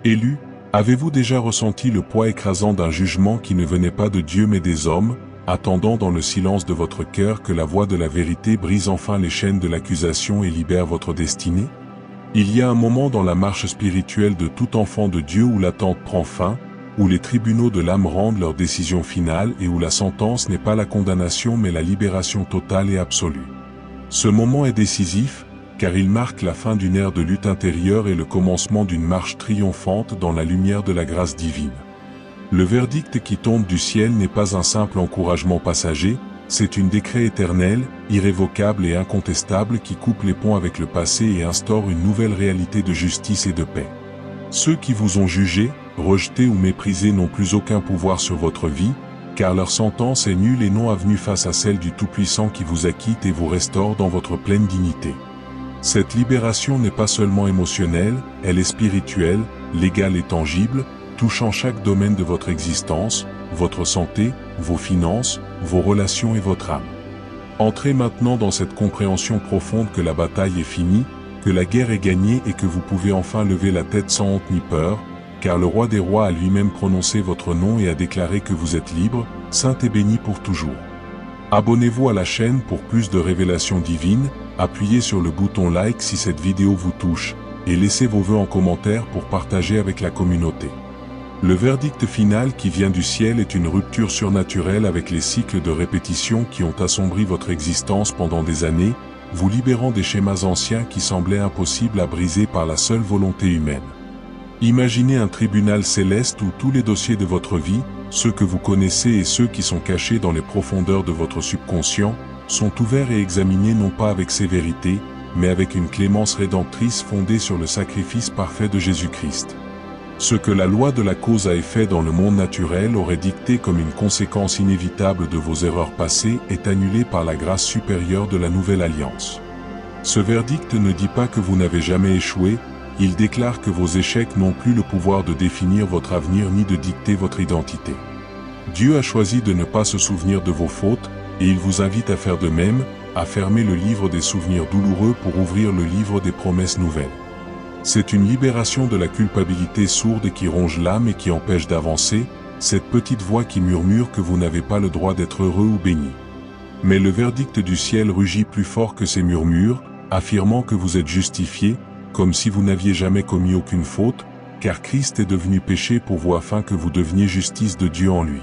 Élus, avez-vous déjà ressenti le poids écrasant d'un jugement qui ne venait pas de Dieu mais des hommes, attendant dans le silence de votre cœur que la voix de la vérité brise enfin les chaînes de l'accusation et libère votre destinée? Il y a un moment dans la marche spirituelle de tout enfant de Dieu où l'attente prend fin, où les tribunaux de l'âme rendent leur décision finale et où la sentence n'est pas la condamnation mais la libération totale et absolue. Ce moment est décisif, car il marque la fin d'une ère de lutte intérieure et le commencement d'une marche triomphante dans la lumière de la grâce divine. Le verdict qui tombe du ciel n'est pas un simple encouragement passager, c'est un décret éternel, irrévocable et incontestable qui coupe les ponts avec le passé et instaure une nouvelle réalité de justice et de paix. Ceux qui vous ont jugé, rejeté ou méprisé n'ont plus aucun pouvoir sur votre vie, car leur sentence est nulle et non avenue face à celle du Tout-Puissant qui vous acquitte et vous restaure dans votre pleine dignité. Cette libération n'est pas seulement émotionnelle, elle est spirituelle, légale et tangible, touchant chaque domaine de votre existence, votre santé, vos finances, vos relations et votre âme. Entrez maintenant dans cette compréhension profonde que la bataille est finie, que la guerre est gagnée et que vous pouvez enfin lever la tête sans honte ni peur, car le Roi des Rois a lui-même prononcé votre nom et a déclaré que vous êtes libre, saint et béni pour toujours. Abonnez-vous à la chaîne pour plus de révélations divines, appuyez sur le bouton like si cette vidéo vous touche, et laissez vos vœux en commentaire pour partager avec la communauté. Le verdict final qui vient du ciel est une rupture surnaturelle avec les cycles de répétition qui ont assombri votre existence pendant des années, vous libérant des schémas anciens qui semblaient impossibles à briser par la seule volonté humaine. Imaginez un tribunal céleste où tous les dossiers de votre vie, ceux que vous connaissez et ceux qui sont cachés dans les profondeurs de votre subconscient, sont ouverts et examinés non pas avec sévérité, mais avec une clémence rédemptrice fondée sur le sacrifice parfait de Jésus-Christ. Ce que la loi de la cause à effet dans le monde naturel aurait dicté comme une conséquence inévitable de vos erreurs passées est annulé par la grâce supérieure de la nouvelle alliance. Ce verdict ne dit pas que vous n'avez jamais échoué, il déclare que vos échecs n'ont plus le pouvoir de définir votre avenir ni de dicter votre identité. Dieu a choisi de ne pas se souvenir de vos fautes, et il vous invite à faire de même, à fermer le livre des souvenirs douloureux pour ouvrir le livre des promesses nouvelles. C'est une libération de la culpabilité sourde qui ronge l'âme et qui empêche d'avancer, cette petite voix qui murmure que vous n'avez pas le droit d'être heureux ou béni. Mais le verdict du ciel rugit plus fort que ces murmures, affirmant que vous êtes justifiés, comme si vous n'aviez jamais commis aucune faute, car Christ est devenu péché pour vous afin que vous deveniez justice de Dieu en lui.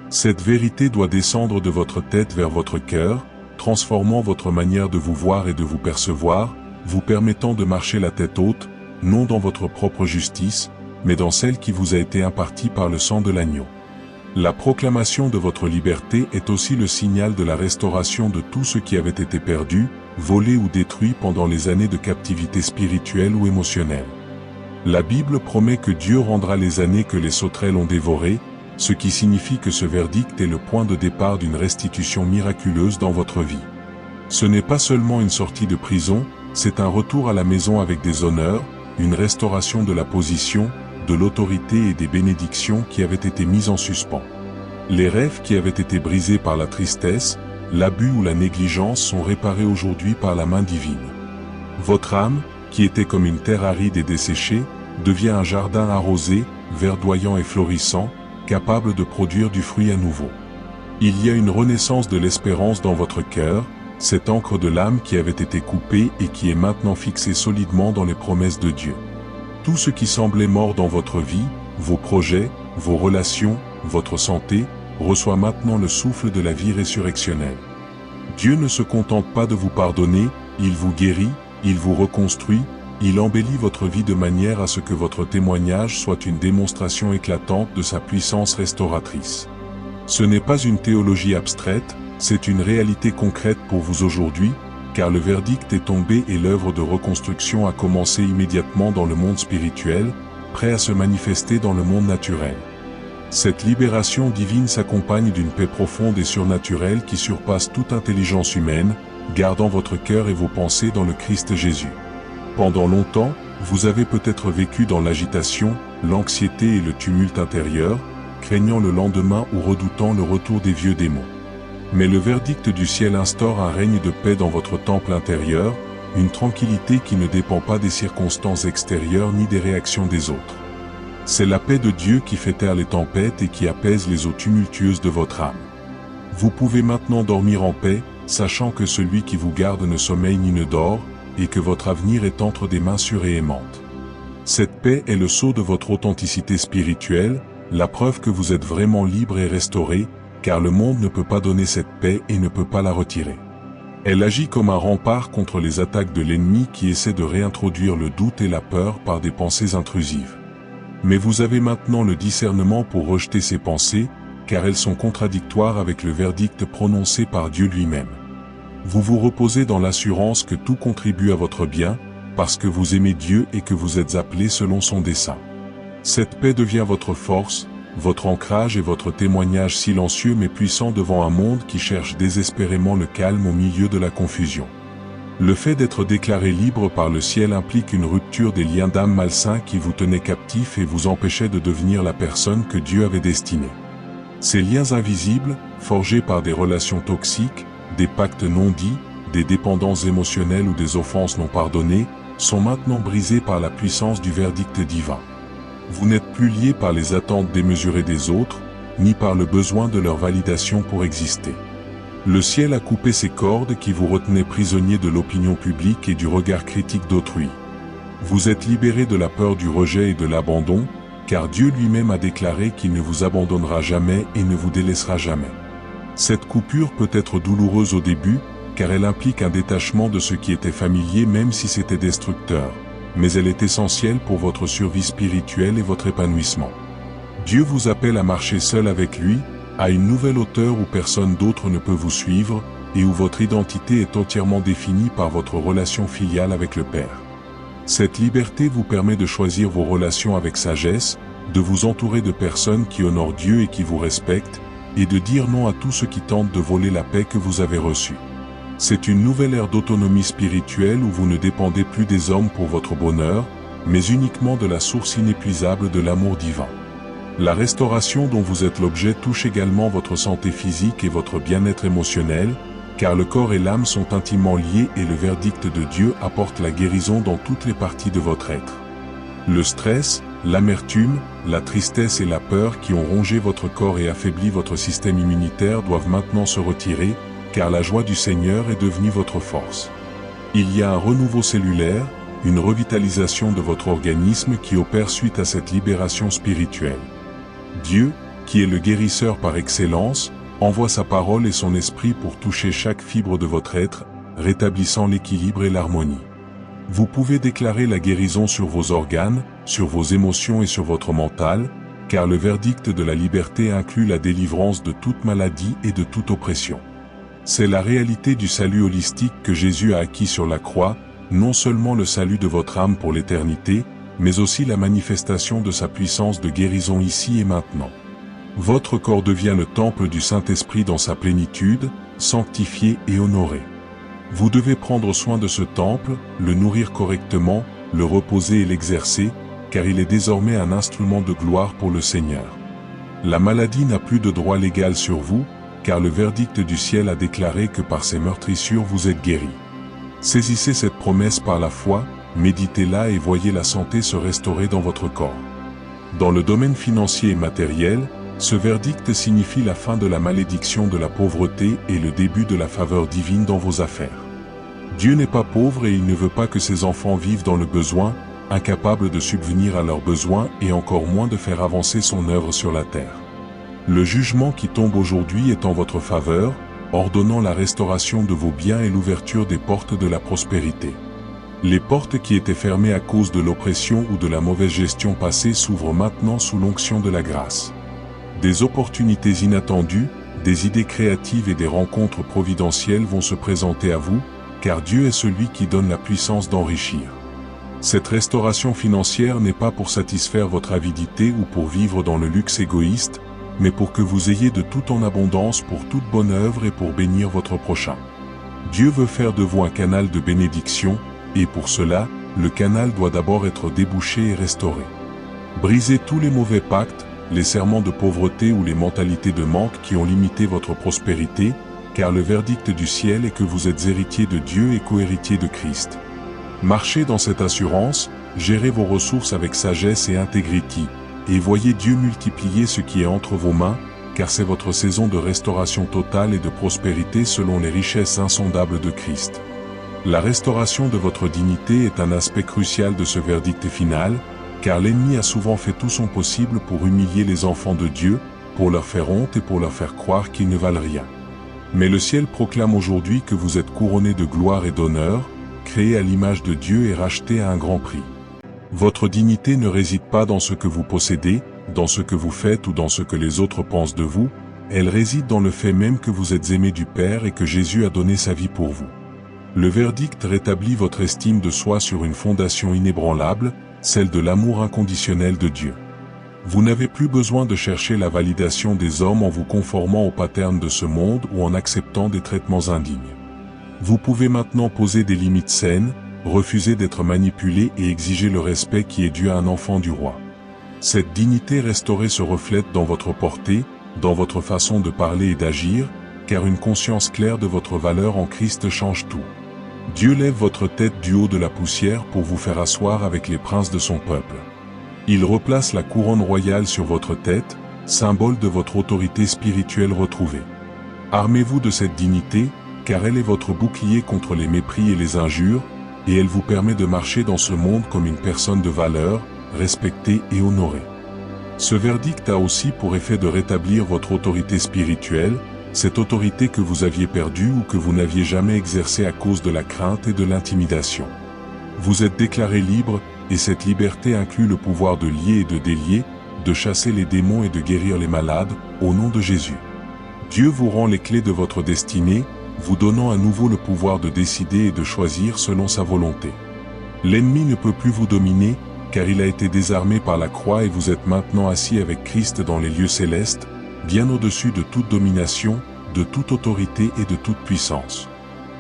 Cette vérité doit descendre de votre tête vers votre cœur, transformant votre manière de vous voir et de vous percevoir, vous permettant de marcher la tête haute, non dans votre propre justice, mais dans celle qui vous a été impartie par le sang de l'agneau. La proclamation de votre liberté est aussi le signal de la restauration de tout ce qui avait été perdu, volé ou détruit pendant les années de captivité spirituelle ou émotionnelle. La Bible promet que Dieu rendra les années que les sauterelles ont dévorées, ce qui signifie que ce verdict est le point de départ d'une restitution miraculeuse dans votre vie. Ce n'est pas seulement une sortie de prison, c'est un retour à la maison avec des honneurs, une restauration de la position, de l'autorité et des bénédictions qui avaient été mises en suspens. Les rêves qui avaient été brisés par la tristesse, l'abus ou la négligence sont réparés aujourd'hui par la main divine. Votre âme, qui était comme une terre aride et desséchée, devient un jardin arrosé, verdoyant et florissant, capable de produire du fruit à nouveau. Il y a une renaissance de l'espérance dans votre cœur, cette encre de l'âme qui avait été coupée et qui est maintenant fixée solidement dans les promesses de Dieu. Tout ce qui semblait mort dans votre vie, vos projets, vos relations, votre santé, reçoit maintenant le souffle de la vie résurrectionnelle. Dieu ne se contente pas de vous pardonner, il vous guérit, il vous reconstruit, il embellit votre vie de manière à ce que votre témoignage soit une démonstration éclatante de sa puissance restauratrice. Ce n'est pas une théologie abstraite, c'est une réalité concrète pour vous aujourd'hui, car le verdict est tombé et l'œuvre de reconstruction a commencé immédiatement dans le monde spirituel, prêt à se manifester dans le monde naturel. Cette libération divine s'accompagne d'une paix profonde et surnaturelle qui surpasse toute intelligence humaine, gardant votre cœur et vos pensées dans le Christ Jésus. Pendant longtemps, vous avez peut-être vécu dans l'agitation, l'anxiété et le tumulte intérieur, craignant le lendemain ou redoutant le retour des vieux démons. Mais le verdict du ciel instaure un règne de paix dans votre temple intérieur, une tranquillité qui ne dépend pas des circonstances extérieures ni des réactions des autres. C'est la paix de Dieu qui fait taire les tempêtes et qui apaise les eaux tumultueuses de votre âme. Vous pouvez maintenant dormir en paix, sachant que celui qui vous garde ne sommeille ni ne dort, et que votre avenir est entre des mains sûres et aimantes. Cette paix est le sceau de votre authenticité spirituelle, la preuve que vous êtes vraiment libre et restauré, car le monde ne peut pas donner cette paix et ne peut pas la retirer. Elle agit comme un rempart contre les attaques de l'ennemi qui essaie de réintroduire le doute et la peur par des pensées intrusives. Mais vous avez maintenant le discernement pour rejeter ces pensées, car elles sont contradictoires avec le verdict prononcé par Dieu lui-même. Vous vous reposez dans l'assurance que tout contribue à votre bien, parce que vous aimez Dieu et que vous êtes appelés selon son dessein. Cette paix devient votre force, votre ancrage et votre témoignage silencieux mais puissant devant un monde qui cherche désespérément le calme au milieu de la confusion. Le fait d'être déclaré libre par le ciel implique une rupture des liens d'âme malsains qui vous tenaient captifs et vous empêchaient de devenir la personne que Dieu avait destinée. Ces liens invisibles, forgés par des relations toxiques, des pactes non dits, des dépendances émotionnelles ou des offenses non pardonnées, sont maintenant brisés par la puissance du verdict divin. Vous n'êtes plus liés par les attentes démesurées des autres, ni par le besoin de leur validation pour exister. Le ciel a coupé ces cordes qui vous retenaient prisonniers de l'opinion publique et du regard critique d'autrui. Vous êtes libérés de la peur du rejet et de l'abandon, car Dieu lui-même a déclaré qu'il ne vous abandonnera jamais et ne vous délaissera jamais. Cette coupure peut être douloureuse au début, car elle implique un détachement de ce qui était familier même si c'était destructeur, mais elle est essentielle pour votre survie spirituelle et votre épanouissement. Dieu vous appelle à marcher seul avec lui, à une nouvelle hauteur où personne d'autre ne peut vous suivre, et où votre identité est entièrement définie par votre relation filiale avec le Père. Cette liberté vous permet de choisir vos relations avec sagesse, de vous entourer de personnes qui honorent Dieu et qui vous respectent, et de dire non à tout ce qui tente de voler la paix que vous avez reçue. C'est une nouvelle ère d'autonomie spirituelle où vous ne dépendez plus des hommes pour votre bonheur, mais uniquement de la source inépuisable de l'amour divin. La restauration dont vous êtes l'objet touche également votre santé physique et votre bien-être émotionnel, car le corps et l'âme sont intimement liés et le verdict de Dieu apporte la guérison dans toutes les parties de votre être. Le stress, l'amertume, la tristesse et la peur qui ont rongé votre corps et affaibli votre système immunitaire doivent maintenant se retirer, car la joie du Seigneur est devenue votre force. Il y a un renouveau cellulaire, une revitalisation de votre organisme qui opère suite à cette libération spirituelle. Dieu, qui est le guérisseur par excellence, envoie sa parole et son esprit pour toucher chaque fibre de votre être, rétablissant l'équilibre et l'harmonie. Vous pouvez déclarer la guérison sur vos organes, sur vos émotions et sur votre mental, car le verdict de la liberté inclut la délivrance de toute maladie et de toute oppression. C'est la réalité du salut holistique que Jésus a acquis sur la croix, non seulement le salut de votre âme pour l'éternité, mais aussi la manifestation de sa puissance de guérison ici et maintenant. Votre corps devient le temple du Saint-Esprit dans sa plénitude, sanctifié et honoré. Vous devez prendre soin de ce temple, le nourrir correctement, le reposer et l'exercer, car il est désormais un instrument de gloire pour le Seigneur. La maladie n'a plus de droit légal sur vous, car le verdict du ciel a déclaré que par ses meurtrissures vous êtes guéris. Saisissez cette promesse par la foi, méditez-la et voyez la santé se restaurer dans votre corps. Dans le domaine financier et matériel, ce verdict signifie la fin de la malédiction de la pauvreté et le début de la faveur divine dans vos affaires. Dieu n'est pas pauvre et il ne veut pas que ses enfants vivent dans le besoin, incapables de subvenir à leurs besoins et encore moins de faire avancer son œuvre sur la terre. Le jugement qui tombe aujourd'hui est en votre faveur, ordonnant la restauration de vos biens et l'ouverture des portes de la prospérité. Les portes qui étaient fermées à cause de l'oppression ou de la mauvaise gestion passée s'ouvrent maintenant sous l'onction de la grâce. Des opportunités inattendues, des idées créatives et des rencontres providentielles vont se présenter à vous, car Dieu est celui qui donne la puissance d'enrichir. Cette restauration financière n'est pas pour satisfaire votre avidité ou pour vivre dans le luxe égoïste, mais pour que vous ayez de tout en abondance pour toute bonne œuvre et pour bénir votre prochain. Dieu veut faire de vous un canal de bénédiction, et pour cela, le canal doit d'abord être débouché et restauré. Brisez tous les mauvais pactes, les serments de pauvreté ou les mentalités de manque qui ont limité votre prospérité, car le verdict du ciel est que vous êtes héritier de Dieu et co-héritier de Christ. Marchez dans cette assurance, gérez vos ressources avec sagesse et intégrité, et voyez Dieu multiplier ce qui est entre vos mains, car c'est votre saison de restauration totale et de prospérité selon les richesses insondables de Christ. La restauration de votre dignité est un aspect crucial de ce verdict final, car l'ennemi a souvent fait tout son possible pour humilier les enfants de Dieu, pour leur faire honte et pour leur faire croire qu'ils ne valent rien. Mais le ciel proclame aujourd'hui que vous êtes couronnés de gloire et d'honneur, créés à l'image de Dieu et rachetés à un grand prix. Votre dignité ne réside pas dans ce que vous possédez, dans ce que vous faites ou dans ce que les autres pensent de vous, elle réside dans le fait même que vous êtes aimés du Père et que Jésus a donné sa vie pour vous. Le verdict rétablit votre estime de soi sur une fondation inébranlable, celle de l'amour inconditionnel de Dieu. Vous n'avez plus besoin de chercher la validation des hommes en vous conformant aux patterns de ce monde ou en acceptant des traitements indignes. Vous pouvez maintenant poser des limites saines, refuser d'être manipulé et exiger le respect qui est dû à un enfant du roi. Cette dignité restaurée se reflète dans votre portée, dans votre façon de parler et d'agir, car une conscience claire de votre valeur en Christ change tout. Dieu lève votre tête du haut de la poussière pour vous faire asseoir avec les princes de son peuple. Il replace la couronne royale sur votre tête, symbole de votre autorité spirituelle retrouvée. Armez-vous de cette dignité, car elle est votre bouclier contre les mépris et les injures, et elle vous permet de marcher dans ce monde comme une personne de valeur, respectée et honorée. Ce verdict a aussi pour effet de rétablir votre autorité spirituelle, cette autorité que vous aviez perdue ou que vous n'aviez jamais exercée à cause de la crainte et de l'intimidation. Vous êtes déclaré libre, et cette liberté inclut le pouvoir de lier et de délier, de chasser les démons et de guérir les malades, au nom de Jésus. Dieu vous rend les clés de votre destinée, vous donnant à nouveau le pouvoir de décider et de choisir selon sa volonté. L'ennemi ne peut plus vous dominer, car il a été désarmé par la croix et vous êtes maintenant assis avec Christ dans les lieux célestes, bien au-dessus de toute domination, de toute autorité et de toute puissance.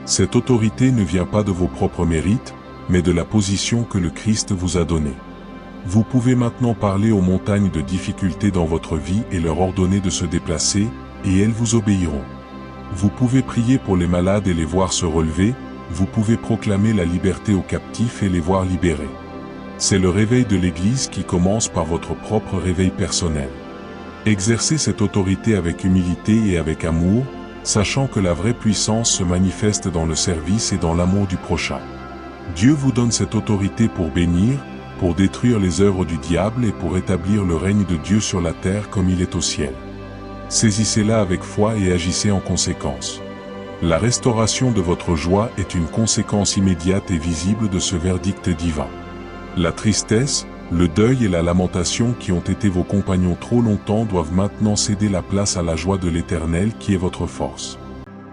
Cette autorité ne vient pas de vos propres mérites, mais de la position que le Christ vous a donnée. Vous pouvez maintenant parler aux montagnes de difficultés dans votre vie et leur ordonner de se déplacer, et elles vous obéiront. Vous pouvez prier pour les malades et les voir se relever, vous pouvez proclamer la liberté aux captifs et les voir libérés. C'est le réveil de l'Église qui commence par votre propre réveil personnel. Exercez cette autorité avec humilité et avec amour, sachant que la vraie puissance se manifeste dans le service et dans l'amour du prochain. Dieu vous donne cette autorité pour bénir, pour détruire les œuvres du diable et pour établir le règne de Dieu sur la terre comme il est au ciel. Saisissez-la avec foi et agissez en conséquence. La restauration de votre joie est une conséquence immédiate et visible de ce verdict divin. La tristesse, le deuil et la lamentation qui ont été vos compagnons trop longtemps doivent maintenant céder la place à la joie de l'Éternel qui est votre force.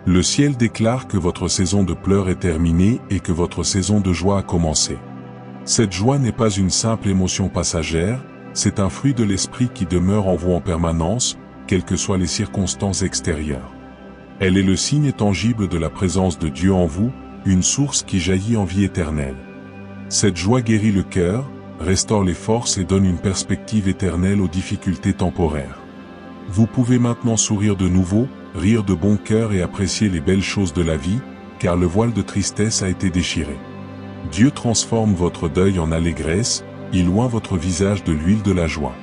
Le ciel déclare que votre saison de pleurs est terminée et que votre saison de joie a commencé. Cette joie n'est pas une simple émotion passagère, c'est un fruit de l'esprit qui demeure en vous en permanence, quelles que soient les circonstances extérieures. Elle est le signe tangible de la présence de Dieu en vous, une source qui jaillit en vie éternelle. Cette joie guérit le cœur, restaure les forces et donne une perspective éternelle aux difficultés temporaires. Vous pouvez maintenant sourire de nouveau, rire de bon cœur et apprécier les belles choses de la vie, car le voile de tristesse a été déchiré. Dieu transforme votre deuil en allégresse, il oint votre visage de l'huile de la joie.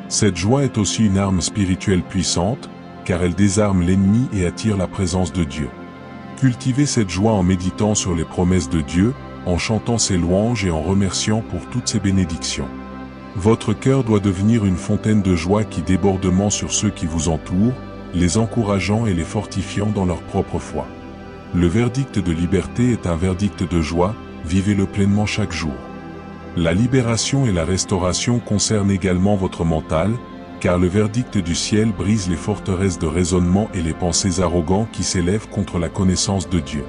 Cette joie est aussi une arme spirituelle puissante, car elle désarme l'ennemi et attire la présence de Dieu. Cultivez cette joie en méditant sur les promesses de Dieu, en chantant ses louanges et en remerciant pour toutes ses bénédictions. Votre cœur doit devenir une fontaine de joie qui débordement sur ceux qui vous entourent, les encourageant et les fortifiant dans leur propre foi. Le verdict de liberté est un verdict de joie, vivez-le pleinement chaque jour. La libération et la restauration concernent également votre mental, car le verdict du ciel brise les forteresses de raisonnement et les pensées arrogantes qui s'élèvent contre la connaissance de Dieu.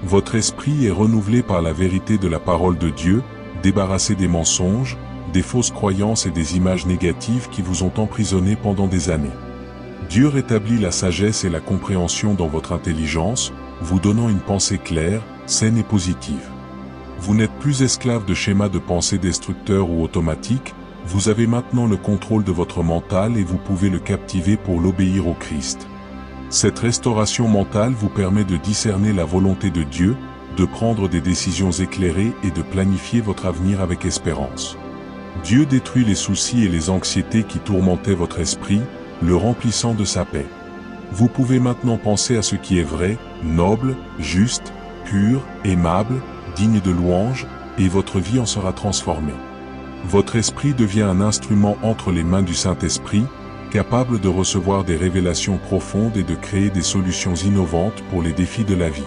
Votre esprit est renouvelé par la vérité de la parole de Dieu, débarrassé des mensonges, des fausses croyances et des images négatives qui vous ont emprisonné pendant des années. Dieu rétablit la sagesse et la compréhension dans votre intelligence, vous donnant une pensée claire, saine et positive. Vous n'êtes plus esclave de schémas de pensée destructeurs ou automatiques, vous avez maintenant le contrôle de votre mental et vous pouvez le captiver pour l'obéir au Christ. Cette restauration mentale vous permet de discerner la volonté de Dieu, de prendre des décisions éclairées et de planifier votre avenir avec espérance. Dieu détruit les soucis et les anxiétés qui tourmentaient votre esprit, le remplissant de sa paix. Vous pouvez maintenant penser à ce qui est vrai, noble, juste, pur, aimable, digne de louange, et votre vie en sera transformée. Votre esprit devient un instrument entre les mains du Saint-Esprit, capable de recevoir des révélations profondes et de créer des solutions innovantes pour les défis de la vie.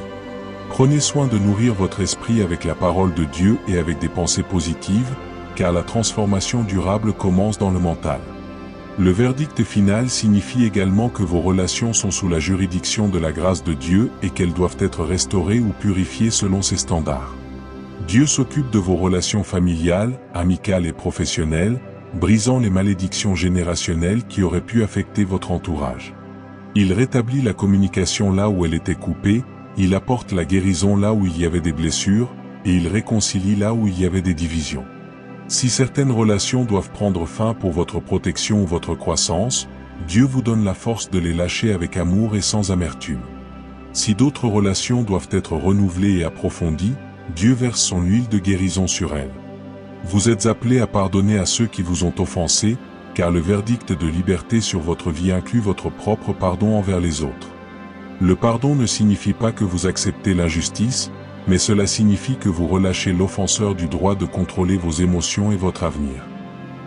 Prenez soin de nourrir votre esprit avec la parole de Dieu et avec des pensées positives, car la transformation durable commence dans le mental. Le verdict final signifie également que vos relations sont sous la juridiction de la grâce de Dieu et qu'elles doivent être restaurées ou purifiées selon ses standards. Dieu s'occupe de vos relations familiales, amicales et professionnelles, brisant les malédictions générationnelles qui auraient pu affecter votre entourage. Il rétablit la communication là où elle était coupée, il apporte la guérison là où il y avait des blessures, et il réconcilie là où il y avait des divisions. Si certaines relations doivent prendre fin pour votre protection ou votre croissance, Dieu vous donne la force de les lâcher avec amour et sans amertume. Si d'autres relations doivent être renouvelées et approfondies, Dieu verse son huile de guérison sur elles. Vous êtes appelés à pardonner à ceux qui vous ont offensés, car le verdict de liberté sur votre vie inclut votre propre pardon envers les autres. Le pardon ne signifie pas que vous acceptez l'injustice, mais cela signifie que vous relâchez l'offenseur du droit de contrôler vos émotions et votre avenir.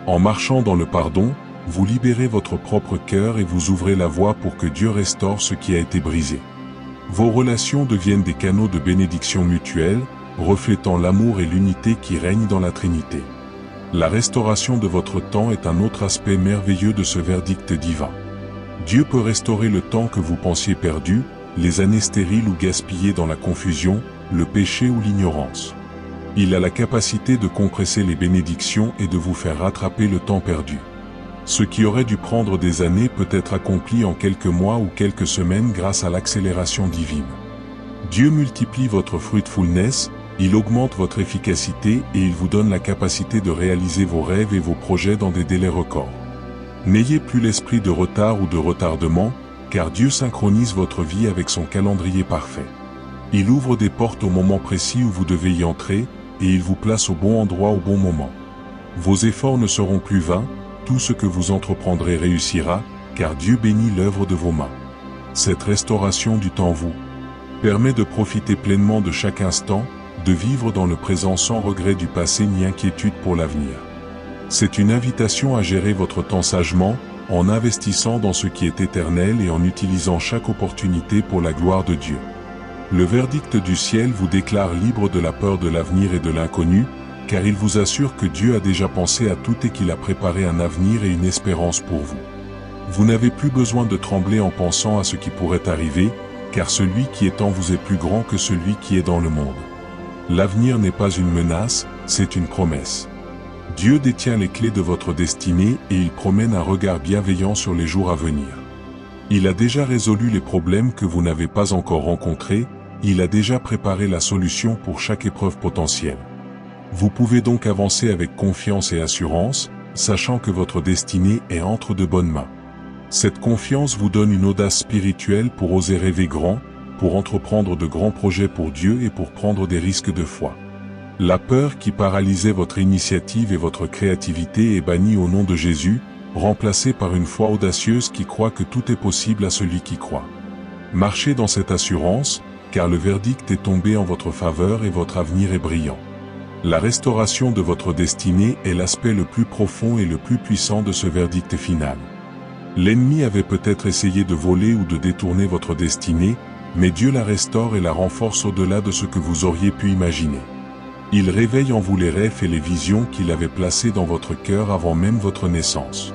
En marchant dans le pardon, vous libérez votre propre cœur et vous ouvrez la voie pour que Dieu restaure ce qui a été brisé. Vos relations deviennent des canaux de bénédiction mutuelle, reflétant l'amour et l'unité qui règnent dans la Trinité. La restauration de votre temps est un autre aspect merveilleux de ce verdict divin. Dieu peut restaurer le temps que vous pensiez perdu, les années stériles ou gaspillées dans la confusion, le péché ou l'ignorance. Il a la capacité de compresser les bénédictions et de vous faire rattraper le temps perdu. Ce qui aurait dû prendre des années peut être accompli en quelques mois ou quelques semaines grâce à l'accélération divine. Dieu multiplie votre fruitfulness, il augmente votre efficacité et il vous donne la capacité de réaliser vos rêves et vos projets dans des délais records. N'ayez plus l'esprit de retard ou de retardement, car Dieu synchronise votre vie avec son calendrier parfait. Il ouvre des portes au moment précis où vous devez y entrer, et il vous place au bon endroit au bon moment. Vos efforts ne seront plus vains, tout ce que vous entreprendrez réussira, car Dieu bénit l'œuvre de vos mains. Cette restauration du temps vous permet de profiter pleinement de chaque instant, de vivre dans le présent sans regret du passé ni inquiétude pour l'avenir. C'est une invitation à gérer votre temps sagement, en investissant dans ce qui est éternel et en utilisant chaque opportunité pour la gloire de Dieu. Le verdict du ciel vous déclare libre de la peur de l'avenir et de l'inconnu, car il vous assure que Dieu a déjà pensé à tout et qu'il a préparé un avenir et une espérance pour vous. Vous n'avez plus besoin de trembler en pensant à ce qui pourrait arriver, car celui qui est en vous est plus grand que celui qui est dans le monde. L'avenir n'est pas une menace, c'est une promesse. Dieu détient les clés de votre destinée et il promène un regard bienveillant sur les jours à venir. Il a déjà résolu les problèmes que vous n'avez pas encore rencontrés, il a déjà préparé la solution pour chaque épreuve potentielle. Vous pouvez donc avancer avec confiance et assurance, sachant que votre destinée est entre de bonnes mains. Cette confiance vous donne une audace spirituelle pour oser rêver grand, pour entreprendre de grands projets pour Dieu et pour prendre des risques de foi. La peur qui paralysait votre initiative et votre créativité est bannie au nom de Jésus, remplacée par une foi audacieuse qui croit que tout est possible à celui qui croit. Marchez dans cette assurance, car le verdict est tombé en votre faveur et votre avenir est brillant. La restauration de votre destinée est l'aspect le plus profond et le plus puissant de ce verdict final. L'ennemi avait peut-être essayé de voler ou de détourner votre destinée, mais Dieu la restaure et la renforce au-delà de ce que vous auriez pu imaginer. Il réveille en vous les rêves et les visions qu'il avait placés dans votre cœur avant même votre naissance.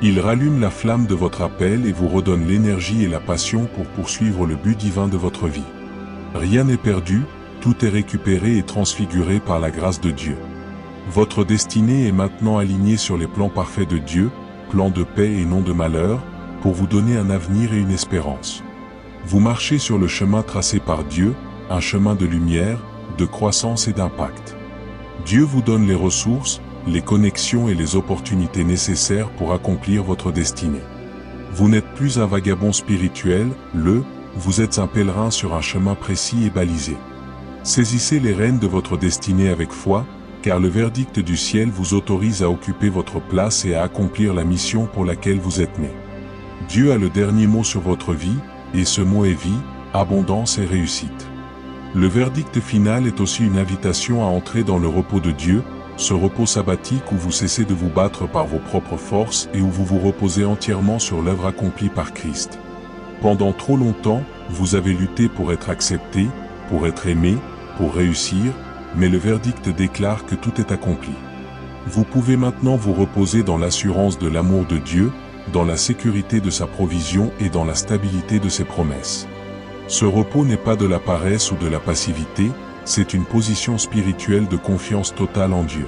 Il rallume la flamme de votre appel et vous redonne l'énergie et la passion pour poursuivre le but divin de votre vie. Rien n'est perdu, tout est récupéré et transfiguré par la grâce de Dieu. Votre destinée est maintenant alignée sur les plans parfaits de Dieu, plans de paix et non de malheur, pour vous donner un avenir et une espérance. Vous marchez sur le chemin tracé par Dieu, un chemin de lumière, de croissance et d'impact. Dieu vous donne les ressources, les connexions et les opportunités nécessaires pour accomplir votre destinée. Vous n'êtes plus un vagabond spirituel, vous êtes un pèlerin sur un chemin précis et balisé. Saisissez les rênes de votre destinée avec foi, car le verdict du ciel vous autorise à occuper votre place et à accomplir la mission pour laquelle vous êtes né. Dieu a le dernier mot sur votre vie, et ce mot est vie, abondance et réussite. Le verdict final est aussi une invitation à entrer dans le repos de Dieu, ce repos sabbatique où vous cessez de vous battre par vos propres forces et où vous vous reposez entièrement sur l'œuvre accomplie par Christ. Pendant trop longtemps, vous avez lutté pour être accepté, pour être aimé, pour réussir, mais le verdict déclare que tout est accompli. Vous pouvez maintenant vous reposer dans l'assurance de l'amour de Dieu, dans la sécurité de sa provision et dans la stabilité de ses promesses. Ce repos n'est pas de la paresse ou de la passivité, c'est une position spirituelle de confiance totale en Dieu.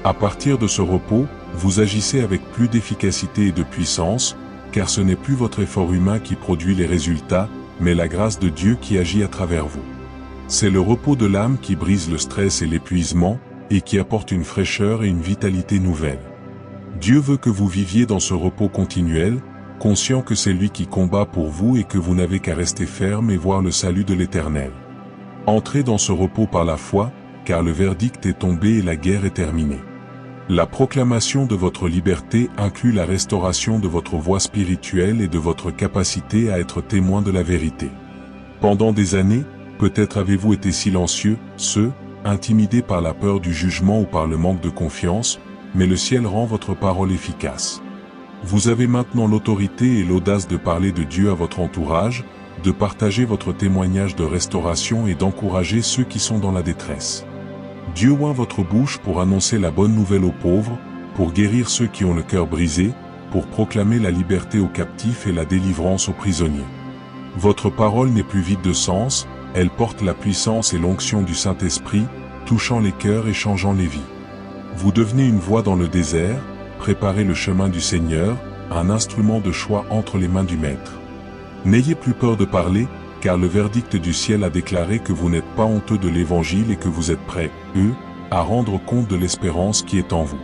À partir de ce repos, vous agissez avec plus d'efficacité et de puissance, car ce n'est plus votre effort humain qui produit les résultats, mais la grâce de Dieu qui agit à travers vous. C'est le repos de l'âme qui brise le stress et l'épuisement, et qui apporte une fraîcheur et une vitalité nouvelle. Dieu veut que vous viviez dans ce repos continuel, conscient que c'est lui qui combat pour vous et que vous n'avez qu'à rester ferme et voir le salut de l'Éternel. Entrez dans ce repos par la foi, car le verdict est tombé et la guerre est terminée. La proclamation de votre liberté inclut la restauration de votre voie spirituelle et de votre capacité à être témoin de la vérité. Pendant des années, peut-être avez-vous été silencieux, intimidé par la peur du jugement ou par le manque de confiance, mais le ciel rend votre parole efficace. Vous avez maintenant l'autorité et l'audace de parler de Dieu à votre entourage, de partager votre témoignage de restauration et d'encourager ceux qui sont dans la détresse. Dieu oint votre bouche pour annoncer la bonne nouvelle aux pauvres, pour guérir ceux qui ont le cœur brisé, pour proclamer la liberté aux captifs et la délivrance aux prisonniers. Votre parole n'est plus vide de sens, elle porte la puissance et l'onction du Saint-Esprit, touchant les cœurs et changeant les vies. Vous devenez une voix dans le désert, préparez le chemin du Seigneur, un instrument de choix entre les mains du Maître. N'ayez plus peur de parler, car le verdict du ciel a déclaré que vous n'êtes pas honteux de l'Évangile et que vous êtes prêts, à rendre compte de l'espérance qui est en vous.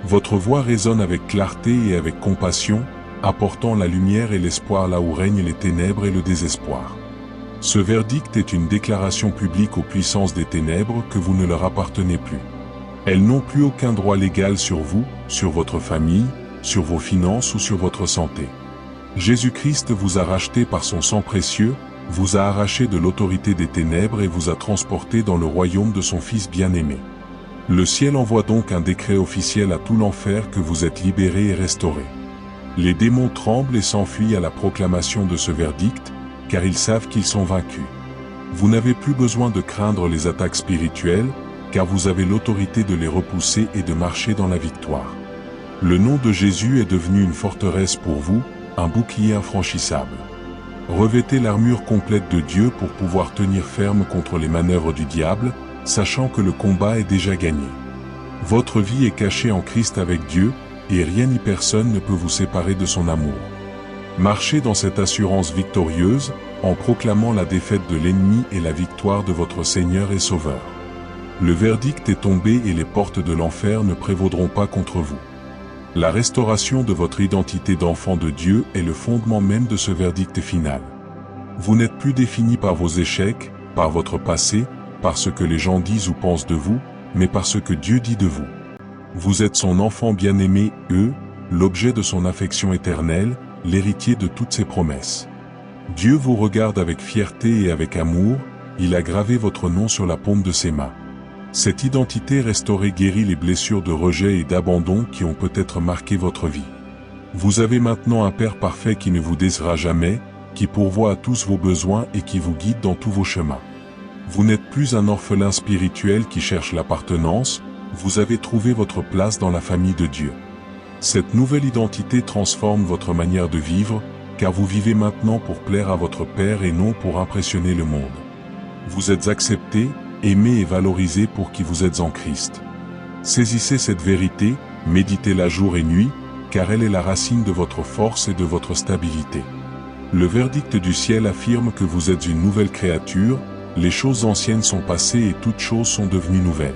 Votre voix résonne avec clarté et avec compassion, apportant la lumière et l'espoir là où règnent les ténèbres et le désespoir. Ce verdict est une déclaration publique aux puissances des ténèbres que vous ne leur appartenez plus. Elles n'ont plus aucun droit légal sur vous, sur votre famille, sur vos finances ou sur votre santé. Jésus-Christ vous a racheté par son sang précieux, vous a arraché de l'autorité des ténèbres et vous a transporté dans le royaume de son Fils bien-aimé. Le ciel envoie donc un décret officiel à tout l'enfer que vous êtes libérés et restaurés. Les démons tremblent et s'enfuient à la proclamation de ce verdict, car ils savent qu'ils sont vaincus. Vous n'avez plus besoin de craindre les attaques spirituelles, car vous avez l'autorité de les repousser et de marcher dans la victoire. Le nom de Jésus est devenu une forteresse pour vous, un bouclier infranchissable. Revêtez l'armure complète de Dieu pour pouvoir tenir ferme contre les manœuvres du diable, sachant que le combat est déjà gagné. Votre vie est cachée en Christ avec Dieu, et rien ni personne ne peut vous séparer de son amour. Marchez dans cette assurance victorieuse, en proclamant la défaite de l'ennemi et la victoire de votre Seigneur et Sauveur. Le verdict est tombé et les portes de l'enfer ne prévaudront pas contre vous. La restauration de votre identité d'enfant de Dieu est le fondement même de ce verdict final. Vous n'êtes plus défini par vos échecs, par votre passé, par ce que les gens disent ou pensent de vous, mais par ce que Dieu dit de vous. Vous êtes son enfant bien-aimé, l'objet de son affection éternelle, l'héritier de toutes ses promesses. Dieu vous regarde avec fierté et avec amour, il a gravé votre nom sur la paume de ses mains. Cette identité restaurée guérit les blessures de rejet et d'abandon qui ont peut-être marqué votre vie. Vous avez maintenant un Père parfait qui ne vous décevra jamais, qui pourvoit à tous vos besoins et qui vous guide dans tous vos chemins. Vous n'êtes plus un orphelin spirituel qui cherche l'appartenance, vous avez trouvé votre place dans la famille de Dieu. Cette nouvelle identité transforme votre manière de vivre, car vous vivez maintenant pour plaire à votre Père et non pour impressionner le monde. Vous êtes accepté, aimé et valorisé pour qui vous êtes en Christ. Saisissez cette vérité, méditez-la jour et nuit, car elle est la racine de votre force et de votre stabilité. Le verdict du ciel affirme que vous êtes une nouvelle créature, les choses anciennes sont passées et toutes choses sont devenues nouvelles.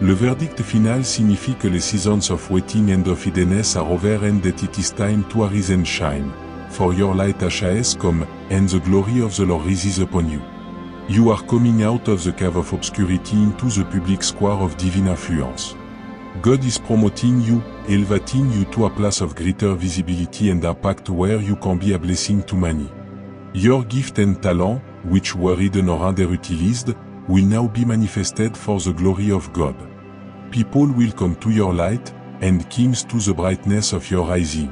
Le verdict final signifie que les seasons of waiting and of idleness are over and that it is time to arise and shine, for your light has come, and the glory of the Lord rises upon you. You are coming out of the cave of obscurity into the public square of divine influence. God is promoting you, elevating you to a place of greater visibility and impact where you can be a blessing to many. Your gift and talent, which were hidden or underutilized, will now be manifested for the glory of God. People will come to your light, and kings to the brightness of your rising.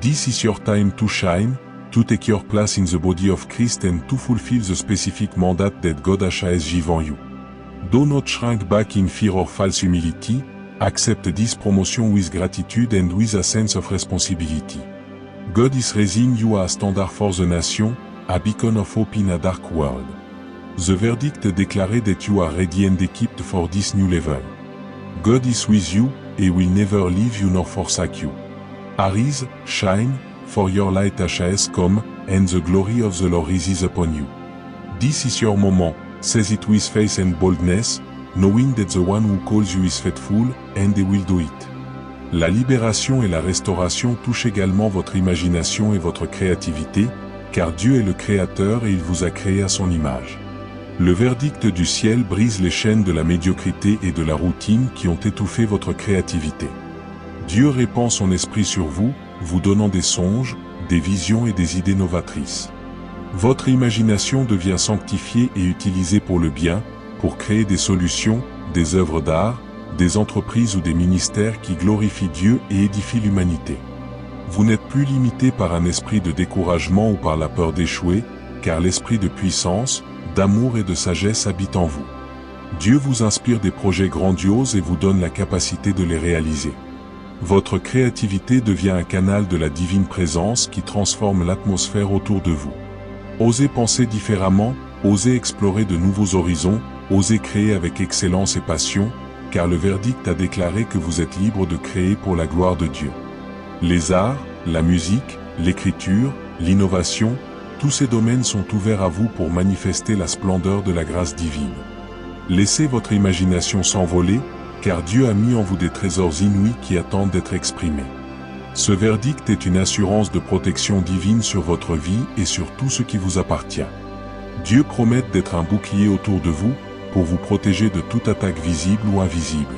This is your time to shine, to take your place in the body of Christ and to fulfill the specific mandate that God has given you. Do not shrink back in fear or false humility, accept this promotion with gratitude and with a sense of responsibility. God is raising you a standard for the nation, a beacon of hope in a dark world. The verdict declares that you are ready and equipped for this new level. God is with you, and will never leave you nor forsake you. Arise, shine, for your light has come, and the glory of the Lord rises upon you. This is your moment, says it with faith and boldness, knowing that the one who calls you is faithful, and he will do it. La libération et la restauration touchent également votre imagination et votre créativité, car Dieu est le Créateur et il vous a créé à son image. Le verdict du ciel brise les chaînes de la médiocrité et de la routine qui ont étouffé votre créativité. Dieu répand son esprit sur vous, vous donnant des songes, des visions et des idées novatrices. Votre imagination devient sanctifiée et utilisée pour le bien, pour créer des solutions, des œuvres d'art, des entreprises ou des ministères qui glorifient Dieu et édifient l'humanité. Vous n'êtes plus limité par un esprit de découragement ou par la peur d'échouer, car l'esprit de puissance, d'amour et de sagesse habite en vous. Dieu vous inspire des projets grandioses et vous donne la capacité de les réaliser. Votre créativité devient un canal de la divine présence qui transforme l'atmosphère autour de vous. Osez penser différemment, osez explorer de nouveaux horizons, osez créer avec excellence et passion, car le verdict a déclaré que vous êtes libre de créer pour la gloire de Dieu. Les arts, la musique, l'écriture, l'innovation, tous ces domaines sont ouverts à vous pour manifester la splendeur de la grâce divine. Laissez votre imagination s'envoler, car Dieu a mis en vous des trésors inouïs qui attendent d'être exprimés. Ce verdict est une assurance de protection divine sur votre vie et sur tout ce qui vous appartient. Dieu promet d'être un bouclier autour de vous, pour vous protéger de toute attaque visible ou invisible.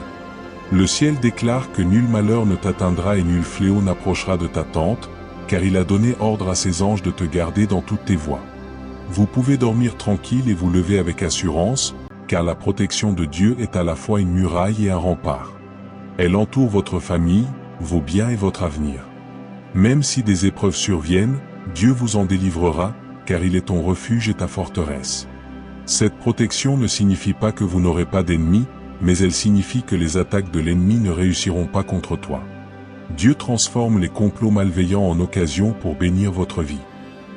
Le ciel déclare que nul malheur ne t'atteindra et nul fléau n'approchera de ta tente, car il a donné ordre à ses anges de te garder dans toutes tes voies. Vous pouvez dormir tranquille et vous lever avec assurance, car la protection de Dieu est à la fois une muraille et un rempart. Elle entoure votre famille, vos biens et votre avenir. Même si des épreuves surviennent, Dieu vous en délivrera, car il est ton refuge et ta forteresse. Cette protection ne signifie pas que vous n'aurez pas d'ennemis, mais elle signifie que les attaques de l'ennemi ne réussiront pas contre toi. Dieu transforme les complots malveillants en occasion pour bénir votre vie.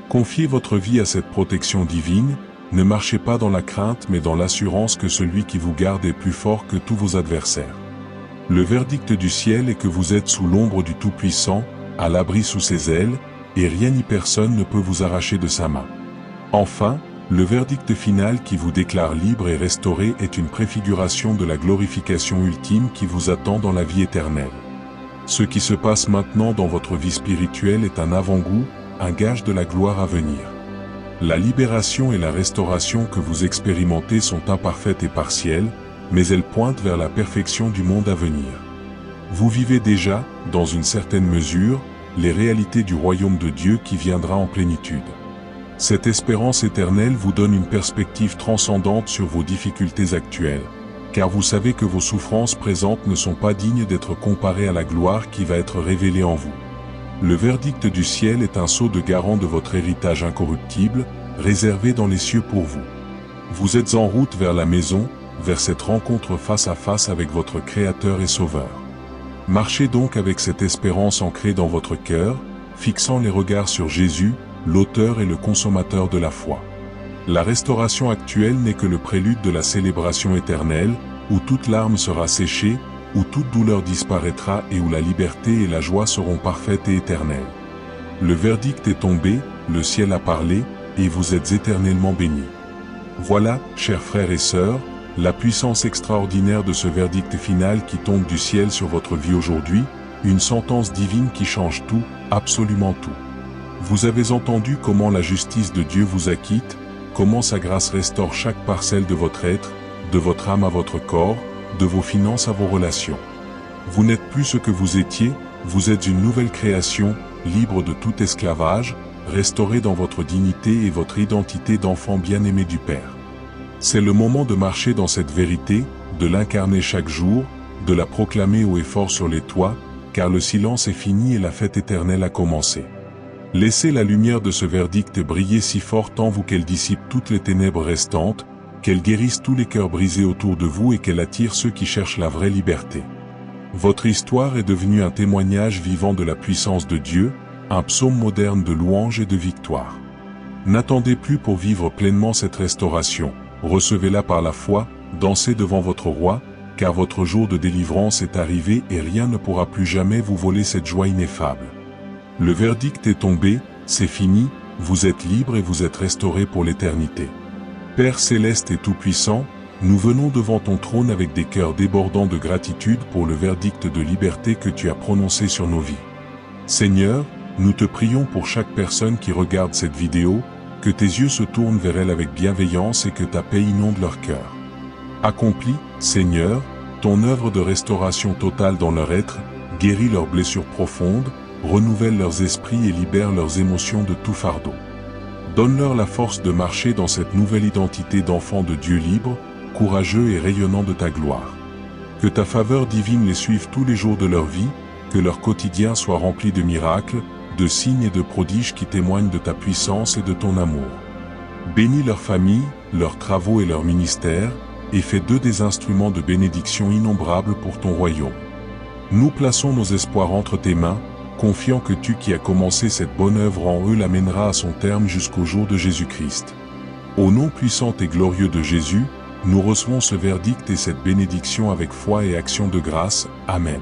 Confiez votre vie à cette protection divine, ne marchez pas dans la crainte mais dans l'assurance que celui qui vous garde est plus fort que tous vos adversaires. Le verdict du ciel est que vous êtes sous l'ombre du Tout-Puissant, à l'abri sous ses ailes, et rien ni personne ne peut vous arracher de sa main. Enfin, le verdict final qui vous déclare libre et restauré est une préfiguration de la glorification ultime qui vous attend dans la vie éternelle. Ce qui se passe maintenant dans votre vie spirituelle est un avant-goût, un gage de la gloire à venir. La libération et la restauration que vous expérimentez sont imparfaites et partielles, mais elles pointent vers la perfection du monde à venir. Vous vivez déjà, dans une certaine mesure, les réalités du royaume de Dieu qui viendra en plénitude. Cette espérance éternelle vous donne une perspective transcendante sur vos difficultés actuelles, car vous savez que vos souffrances présentes ne sont pas dignes d'être comparées à la gloire qui va être révélée en vous. Le verdict du ciel est un sceau de garant de votre héritage incorruptible, réservé dans les cieux pour vous. Vous êtes en route vers la maison, vers cette rencontre face à face avec votre Créateur et Sauveur. Marchez donc avec cette espérance ancrée dans votre cœur, fixant les regards sur Jésus, l'auteur et le consommateur de la foi. La restauration actuelle n'est que le prélude de la célébration éternelle, où toute larme sera séchée, où toute douleur disparaîtra et où la liberté et la joie seront parfaites et éternelles. Le verdict est tombé, le ciel a parlé, et vous êtes éternellement bénis. Voilà, chers frères et sœurs, la puissance extraordinaire de ce verdict final qui tombe du ciel sur votre vie aujourd'hui, une sentence divine qui change tout, absolument tout. Vous avez entendu comment la justice de Dieu vous acquitte, comment sa grâce restaure chaque parcelle de votre être, de votre âme à votre corps, de vos finances à vos relations. Vous n'êtes plus ce que vous étiez, vous êtes une nouvelle création, libre de tout esclavage, restaurée dans votre dignité et votre identité d'enfant bien-aimé du Père. C'est le moment de marcher dans cette vérité, de l'incarner chaque jour, de la proclamer haut et fort sur les toits, car le silence est fini et la fête éternelle a commencé. Laissez la lumière de ce verdict briller si fort en vous qu'elle dissipe toutes les ténèbres restantes, qu'elle guérisse tous les cœurs brisés autour de vous et qu'elle attire ceux qui cherchent la vraie liberté. Votre histoire est devenue un témoignage vivant de la puissance de Dieu, un psaume moderne de louange et de victoire. N'attendez plus pour vivre pleinement cette restauration, recevez-la par la foi, dansez devant votre roi, car votre jour de délivrance est arrivé et rien ne pourra plus jamais vous voler cette joie ineffable. Le verdict est tombé, c'est fini, vous êtes libre et vous êtes restauré pour l'éternité. Père céleste et tout-puissant, nous venons devant ton trône avec des cœurs débordants de gratitude pour le verdict de liberté que tu as prononcé sur nos vies. Seigneur, nous te prions pour chaque personne qui regarde cette vidéo, que tes yeux se tournent vers elle avec bienveillance et que ta paix inonde leur cœur. Accomplis, Seigneur, ton œuvre de restauration totale dans leur être, guéris leurs blessures profondes, renouvelle leurs esprits et libère leurs émotions de tout fardeau. Donne-leur la force de marcher dans cette nouvelle identité d'enfants de Dieu libre, courageux et rayonnant de ta gloire. Que ta faveur divine les suive tous les jours de leur vie, que leur quotidien soit rempli de miracles, de signes et de prodiges qui témoignent de ta puissance et de ton amour. Bénis leurs familles, leurs travaux et leurs ministères, et fais d'eux des instruments de bénédiction innombrables pour ton royaume. Nous plaçons nos espoirs entre tes mains, confiant que tu qui as commencé cette bonne œuvre en eux l'amèneras à son terme jusqu'au jour de Jésus-Christ. Au nom puissant et glorieux de Jésus, nous recevons ce verdict et cette bénédiction avec foi et action de grâce. Amen.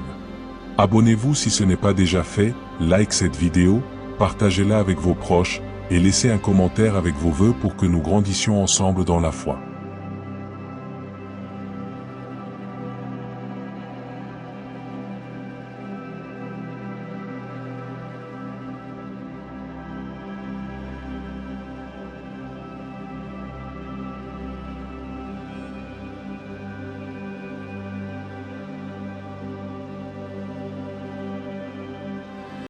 Abonnez-vous si ce n'est pas déjà fait, like cette vidéo, partagez-la avec vos proches, et laissez un commentaire avec vos vœux pour que nous grandissions ensemble dans la foi.